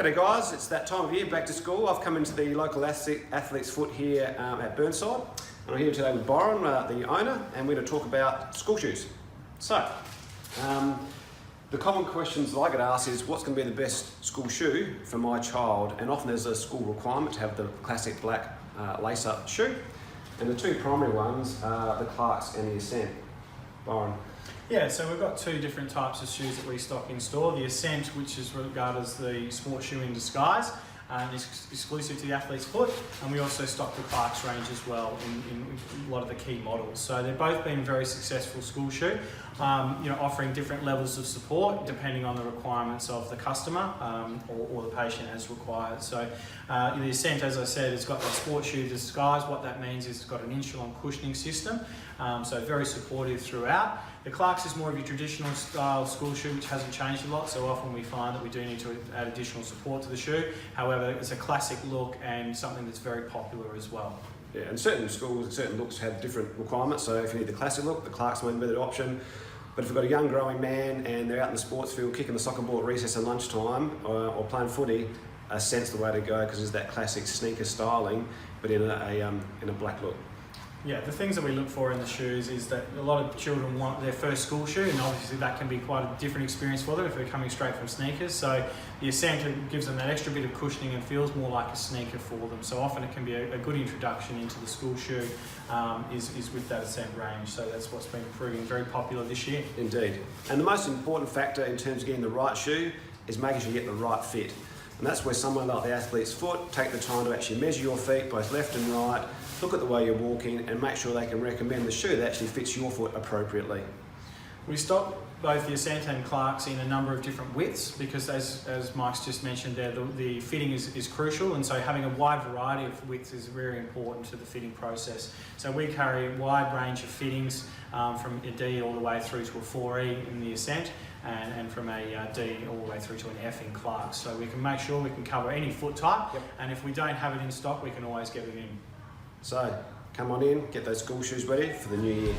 G'day guys, it's that time of year, back to school. I've come into the local Athlete's Foot here at Burnside. And I'm here today with Byron, the owner, and we're going to talk about school shoes. So, the common questions that I get asked is what's going to be the best school shoe for my child? And often there's a school requirement to have the classic black lace-up shoe. And the two primary ones are the Clarks and the Ascent. Byron. Yeah, so we've got two different types of shoes that we stock in store. The Ascent, which is regarded as the sports shoe in disguise, and is exclusive to the Athlete's Foot, and we also stock the Clarks range as well in a lot of the key models. So they've both been very successful school shoe, offering different levels of support depending on the requirements of the customer or the patient as required. So the Ascent, as I said, it's got the sports shoe disguise. What that means is it's got an insulin cushioning system, so very supportive throughout. The Clarks is more of your traditional style school shoe, which hasn't changed a lot, so often we find that we do need to add additional support to the shoe. However, it's a classic look and something that's very popular as well. Yeah, and certain schools and certain looks have different requirements, so if you need the classic look, the Clarks might be the option. But if you've got a young growing man and they're out in the sports field kicking the soccer ball at recess and lunchtime or playing footy, Ascent's the way to go because it's that classic sneaker styling, but in a black look. Yeah, the things that we look for in the shoes is that a lot of children want their first school shoe, and obviously that can be quite a different experience for them if they're coming straight from sneakers. So the Ascent gives them that extra bit of cushioning and feels more like a sneaker for them. So often it can be a good introduction into the school shoe is with that Ascent range. So that's what's been proving very popular this year. Indeed. And the most important factor in terms of getting the right shoe is making sure you get the right fit. And that's where someone like the Athlete's Foot take the time to actually measure your feet, both left and right, look at the way you're walking and make sure they can recommend the shoe that actually fits your foot appropriately. We stock both the Ascent and Clarks in a number of different widths because as Mike's just mentioned there, the fitting is crucial, and so having a wide variety of widths is very important to the fitting process. So we carry a wide range of fittings from a D all the way through to a 4E in the Ascent, and from a D all the way through to an F in Clarks. So we can make sure we can cover any foot type, and if we don't have it in stock, we can always get it in. So come on in, get those school shoes ready for the new year.